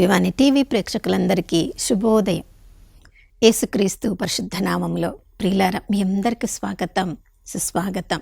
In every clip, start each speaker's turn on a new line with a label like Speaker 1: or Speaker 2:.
Speaker 1: దివ్యవాణి TV ప్రేక్షకులందరికీ శుభోదయం. యేసుక్రీస్తు పరిశుద్ధ నామంలో ప్రియులారా, మీ అందరికీ స్వాగతం, సుస్వాగతం.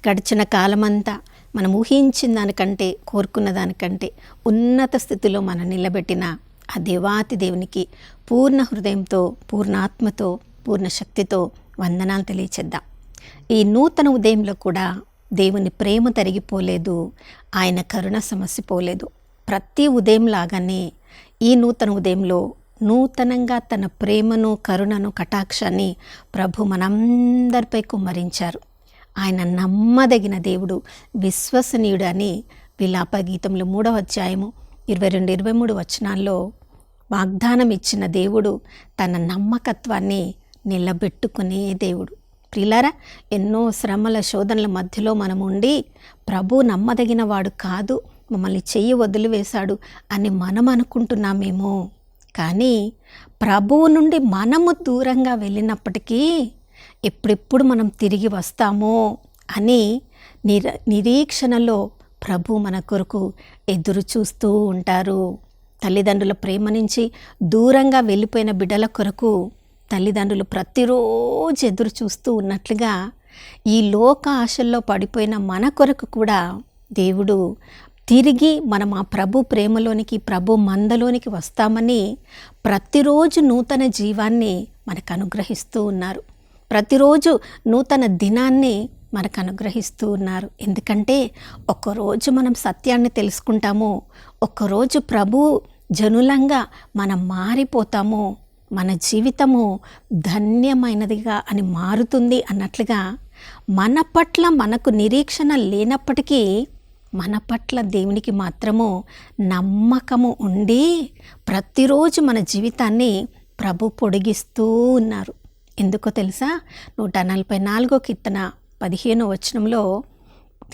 Speaker 1: గడిచిన కాలమంతా మనం ఊహించిన దానికంటే, కోరుకున్న దానికంటే ఉన్నత స్థితిలో మనం నిలబెట్టిన ఆ దేవాతి దేవునికి పూర్ణ హృదయంతో, పూర్ణాత్మతో, పూర్ణ శక్తితో వందనాలు తెలియచేద్దాం. ఈ నూతన ఉదయంలో కూడా దేవుని ప్రేమ తరిగిపోలేదు, ఆయన కరుణ సమసిపోలేదు. ప్రతి ఉదయం లాగానే ఈ నూతన ఉదయంలో నూతనంగా తన ప్రేమను, కరుణను, కటాక్షాన్ని ప్రభు మనందరిపై కుమ్మరించారు. ఆయన నమ్మదగిన దేవుడు, విశ్వసనీయుడు అని విలాప గీతంలో 3వ అధ్యాయము 22-23 వచనాల్లో వాగ్దానం ఇచ్చిన దేవుడు తన నమ్మకత్వాన్ని నిలబెట్టుకునే దేవుడు. ప్రియులారా, ఎన్నో శ్రమల శోధనల మధ్యలో మనం ఉండి ప్రభు నమ్మదగిన వాడు కాదు, మమ్మల్ని చెయ్యి వదిలివేశాడు అని మనం అనుకుంటున్నామేమో. కానీ ప్రభువు నుండి మనము దూరంగా వెళ్ళినప్పటికీ ఎప్పుడెప్పుడు మనం తిరిగి వస్తామో అని నిరీక్షణలో ప్రభు మన కొరకు ఎదురు చూస్తూ ఉంటారు. తల్లిదండ్రుల ప్రేమ నుంచి దూరంగా వెళ్ళిపోయిన బిడ్డల కొరకు తల్లిదండ్రులు ప్రతిరోజు ఎదురు చూస్తూ ఉన్నట్లుగా ఈ లోక ఆశల్లో పడిపోయిన మన కొరకు కూడా దేవుడు తిరిగి మనం ఆ ప్రభు ప్రేమలోనికి, ప్రభు మందలోనికి వస్తామని ప్రతిరోజు నూతన జీవాన్ని మనకు అనుగ్రహిస్తూ ఉన్నారు. ప్రతిరోజు నూతన దినాన్ని మనకు అనుగ్రహిస్తూ ఉన్నారు. ఎందుకంటే ఒక్కరోజు మనం సత్యాన్ని తెలుసుకుంటాము, ఒక్కరోజు ప్రభు జనులంగా మనం మారిపోతాము, మన జీవితము ధన్యమైనదిగా అని మారుతుంది అన్నట్లుగా మన పట్ల మనకు నిరీక్షణ లేనప్పటికీ మన పట్ల దేవునికి మాత్రము నమ్మకము ఉండి ప్రతిరోజు మన జీవితాన్ని ప్రభు పొడిగిస్తూ ఉన్నారు. ఎందుకో తెలుసా? 144 కీర్తన 15వ వచనంలో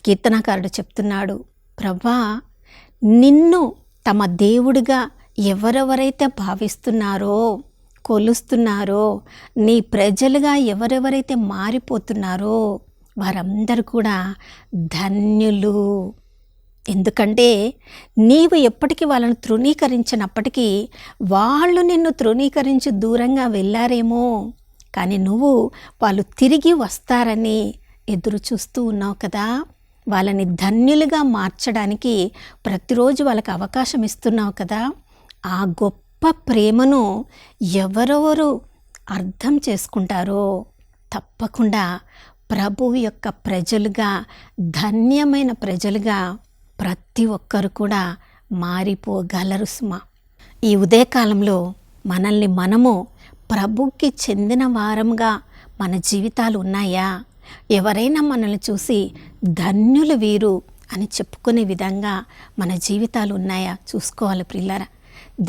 Speaker 1: కీర్తనకారుడు చెప్తున్నాడు, ప్రభా, నిన్ను తమ దేవుడిగా ఎవరెవరైతే భావిస్తున్నారో, కొలుస్తున్నారో, నీ ప్రజలుగా ఎవరెవరైతే మారిపోతున్నారో వారందరూ కూడా ధన్యులు. ఎందుకంటే నీవు ఎప్పటికీ వాళ్ళను తృణీకరించినప్పటికీ వాళ్ళు నిన్ను తృణీకరించి దూరంగా వెళ్ళారేమో, కానీ నువ్వు వాళ్ళు తిరిగి వస్తారని ఎదురు చూస్తూ ఉన్నావు కదా. వాళ్ళని ధన్యులుగా మార్చడానికి ప్రతిరోజు వాళ్ళకి అవకాశం ఇస్తున్నావు కదా. ఆ గొప్ప ప్రేమను ఎవరెవరు అర్థం చేసుకుంటారో తప్పకుండా ప్రభువు యొక్క ప్రజలుగా, ధన్యమైన ప్రజలుగా ప్రతి ఒక్కరు కూడా మారిపోగలరు సుమా. ఈ ఉదయకాలంలో మనల్ని మనము ప్రభుకి చెందిన వారంగా మన జీవితాలు ఉన్నాయా? ఎవరైనా మనల్ని చూసి ధన్యులు వీరు అని చెప్పుకునే విధంగా మన జీవితాలు ఉన్నాయా చూసుకోవాలి ప్రియులారా.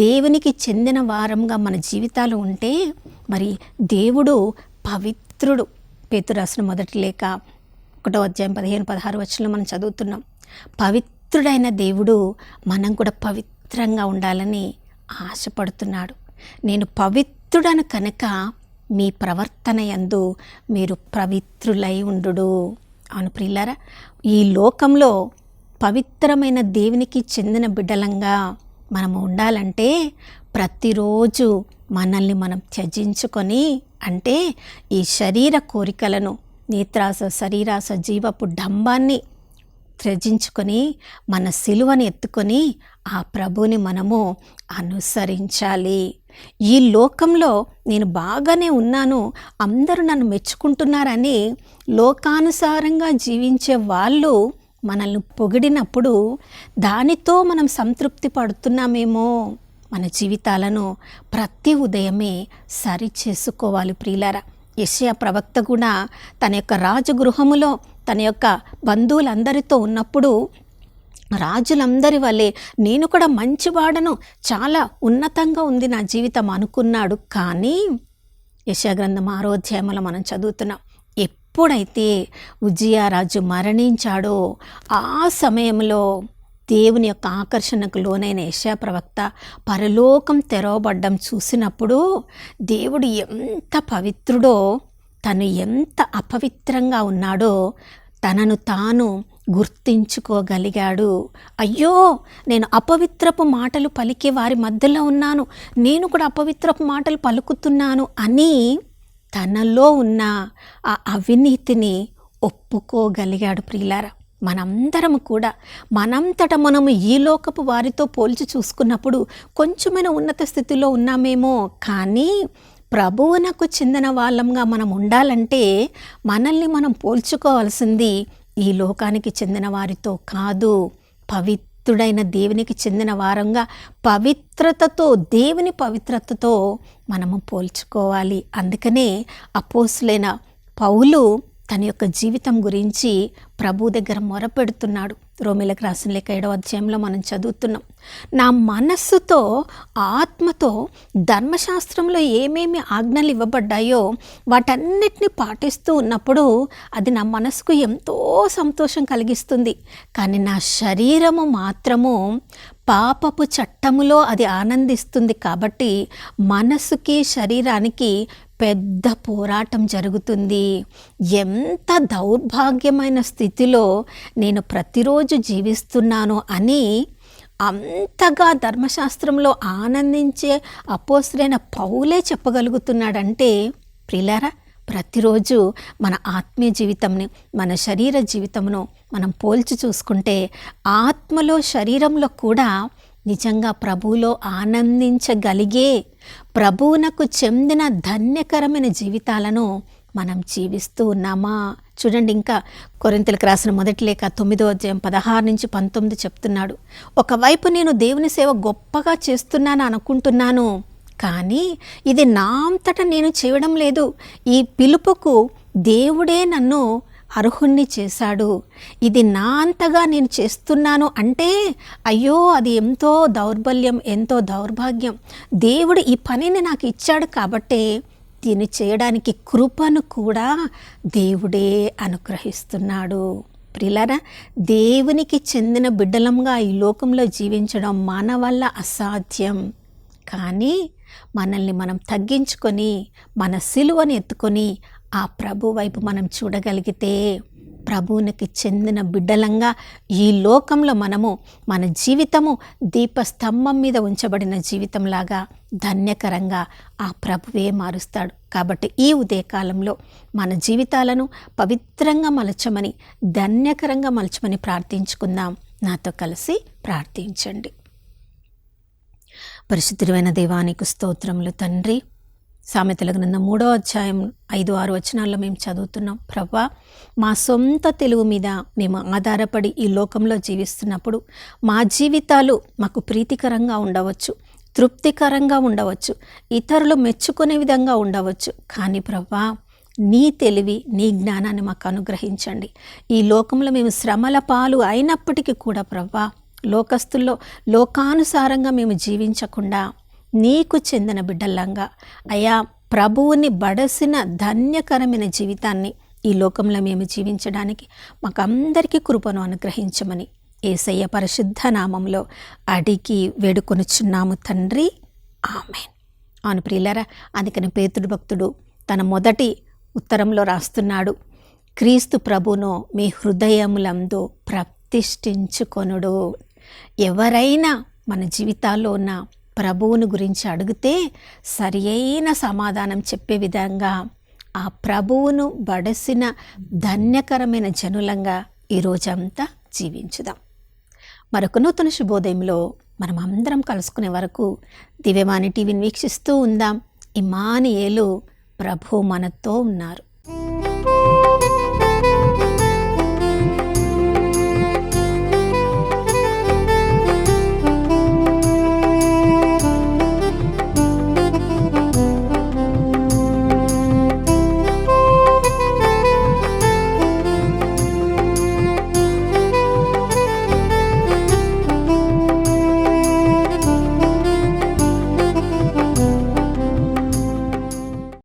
Speaker 1: దేవునికి చెందిన వారంగా మన జీవితాలు ఉంటే మరి దేవుడు పవిత్రుడు. పేతురు రాసిన మొదటి లేఖ 1వ అధ్యాయం 15-16 వచనంలో మనం చదువుతున్నాం. పవిత్రుడైన దేవుడు మనం కూడా పవిత్రంగా ఉండాలని ఆశపడుతున్నాడు. నేను పవిత్రుడను కనుక మీ ప్రవర్తన యందు మీరు పవిత్రులై ఉండు. అవును ప్రియులారా, ఈ లోకంలో పవిత్రమైన దేవునికి చెందిన బిడ్డలంగా మనము ఉండాలంటే ప్రతిరోజు మనల్ని మనం త్యజించుకొని, అంటే ఈ శరీర కోరికలను, నేత్రాస, శరీరాస, జీవపు డంబాన్ని త్యజించుకొని మన సిలువని ఎత్తుకొని ఆ ప్రభుని మనము అనుసరించాలి. ఈ లోకంలో నేను బాగానే ఉన్నాను, అందరూ నన్ను మెచ్చుకుంటున్నారని లోకానుసారంగా జీవించే వాళ్ళు మనల్ని పొగిడినప్పుడు దానితో మనం సంతృప్తి పడుతున్నామేమో. మన జీవితాలను ప్రతి ఉదయమే సరి చేసుకోవాలి ప్రియులారా. యెషయా ప్రవక్త కూడా తన యొక్క రాజగృహములో తన యొక్క బంధువులందరితో ఉన్నప్పుడు రాజులందరి వల్లే నేను కూడా మంచివాడను, చాలా ఉన్నతంగా ఉంది నా జీవితం అనుకున్నాడు. కానీ యెషయా గ్రంథం 6వ అధ్యాయంలో మనం చదువుతున్నాం, ఎప్పుడైతే ఉజ్జియా రాజు మరణించాడో ఆ సమయంలో దేవుని యొక్క ఆకర్షణకు లోనైన యెషయా ప్రవక్త పరలోకం తెరవబడ్డం చూసినప్పుడు దేవుడు ఎంత పవిత్రుడో, తను ఎంత అపవిత్రంగా ఉన్నాడో తనను తాను గుర్తించుకోగలిగాడు. అయ్యో, నేను అపవిత్రపు మాటలు పలికే వారి మధ్యలో ఉన్నాను, నేను కూడా అపవిత్రపు మాటలు పలుకుతున్నాను అని తనలో ఉన్న ఆ అవినీతిని ఒప్పుకోగలిగాడు. ప్రియులారా, మనందరము కూడా మనంతట మనము ఈ లోకపు వారితో పోల్చి చూసుకున్నప్పుడు కొంచెమైనా ఉన్నత స్థితిలో ఉన్నామేమో, కానీ ప్రభువునకు చెందిన వాళ్ళంగా మనం ఉండాలంటే మనల్ని మనం పోల్చుకోవాల్సింది ఈ లోకానికి చెందిన వారితో కాదు, పవిత్రుడైన దేవునికి చెందిన వారంగా పవిత్రతతో, దేవుని పవిత్రతతో మనము పోల్చుకోవాలి. అందుకనే అపోస్తులైన పౌలు తన యొక్క జీవితం గురించి ప్రభు దగ్గర మొరపెడుతున్నాడు. రోమీలకు రాసిన లేఖ 7వ అధ్యాయంలో మనం చదువుతున్నాం, నా మనస్సుతో ఆత్మతో ధర్మశాస్త్రంలో ఏమేమి ఆజ్ఞలు ఇవ్వబడ్డాయో వాటన్నిటిని పాటిస్తూ ఉన్నప్పుడు అది నా మనసుకు ఎంతో సంతోషం కలిగిస్తుంది. కానీ నా శరీరము మాత్రము పాపపు చట్టములో అది ఆనందిస్తుంది. కాబట్టి మనసుకి శరీరానికి పెద్ద పోరాటం జరుగుతుంది. ఎంత దౌర్భాగ్యమైన స్థితిలో నేను ప్రతిరోజు జీవిస్తున్నానో అని అంతగా ధర్మశాస్త్రంలో ఆనందించే అపోస్తలుడైన పౌలే చెప్పగలుగుతున్నాడంటే, ప్రియులారా, ప్రతిరోజు మన ఆత్మీయ జీవితంని, మన శరీర జీవితమును మనం పోల్చి చూసుకుంటే ఆత్మలో, శరీరంలో కూడా నిజంగా ప్రభువులో ఆనందించగలిగే, ప్రభువునకు చెందిన ధన్యకరమైన జీవితాలను మనం జీవిస్తూ ఉన్నామా? చూడండి, ఇంకా కొరింథీయులకు రాసిన మొదటి లేఖ 9వ అధ్యాయం 16 నుంచి 19 చెప్తున్నాడు. ఒకవైపు నేను దేవుని సేవ గొప్పగా చేస్తున్నాను అనుకుంటున్నాను, కానీ ఇది నా అంతటా నేను చేయడం లేదు. ఈ పిలుపుకు దేవుడే నన్ను అర్హుణ్ణి చేశాడు. ఇది నా అంతగా నేను చేస్తున్నాను అంటే అయ్యో, అది ఎంతో దౌర్బల్యం, ఎంతో దౌర్భాగ్యం. దేవుడు ఈ పనిని నాకు ఇచ్చాడు కాబట్టే దీన్ని చేయడానికి కృపను కూడా దేవుడే అనుగ్రహిస్తున్నాడు. ప్రియులారా, దేవునికి చెందిన బిడ్డలంగా ఈ లోకంలో జీవించడం మన వల్ల అసాధ్యం. కానీ మనల్ని మనం తగ్గించుకొని, మన సిలువని ఎత్తుకొని ఆ ప్రభు వైపు మనం చూడగలిగితే, ప్రభువునికి చెందిన బిడ్డలంగా ఈ లోకంలో మనము మన జీవితము దీపస్తంభం మీద ఉంచబడిన జీవితంలాగా ధన్యకరంగా ఆ ప్రభువే మారుస్తాడు. కాబట్టి ఈ ఉదయకాలంలో మన జీవితాలను పవిత్రంగా మలచమని, ధన్యకరంగా మలచమని ప్రార్థించుకుందాం. నాతో కలిసి ప్రార్థించండి. పరిశుద్ధుడైన దేవానికి స్తోత్రములు తండ్రి. సామెతల గ్రంథం 3వ అధ్యాయం 5-6 వచనాల్లో మేము చదువుతున్నాం, ప్రభువా, మా సొంత తెలివి మీద మేము ఆధారపడి ఈ లోకంలో జీవిస్తున్నప్పుడు మా జీవితాలు మాకు ప్రీతికరంగా ఉండవచ్చు, తృప్తికరంగా ఉండవచ్చు, ఇతరులు మెచ్చుకునే విధంగా ఉండవచ్చు. కానీ ప్రభువా, నీ తెలివి, నీ జ్ఞానాన్ని మాకు అనుగ్రహించండి. ఈ లోకంలో మేము శ్రమల పాలు అయినప్పటికీ కూడా ప్రభువా, లోకస్తుల్లో లోకానుసారంగా మేము జీవించకుండా నీకు చెందిన బిడ్డల్లంగా అయా ప్రభువుని బడసిన ధన్యకరమైన జీవితాన్ని ఈ లోకంలో మేము జీవించడానికి మాకందరికీ కృపను అనుగ్రహించమని యేసయ్య పరిశుద్ధ నామంలో అడిగి వేడుకొనుచున్నాము తండ్రి, ఆమేన్. అవును ప్రియులారా, అందుకని పేతురు భక్తుడు తన మొదటి ఉత్తరంలో రాస్తున్నాడు, క్రీస్తు ప్రభువును మీ హృదయములందు ప్రతిష్ఠించుకొనుడు. ఎవరైనా మన జీవితాల్లో ఉన్న ప్రభువుని గురించి అడిగితే సరి అయిన సమాధానం చెప్పే విధంగా ఆ ప్రభువును బడసిన ధన్యకరమైన జనులంగా ఈరోజంతా జీవించుదాం. మరొక నూతన శుభోదయంలో మనం అందరం కలుసుకునే వరకు దివ్యవాణి టీవీని వీక్షిస్తూ ఉందాం. ఇమ్మానుయేలు, ప్రభు మనతో ఉన్నారు.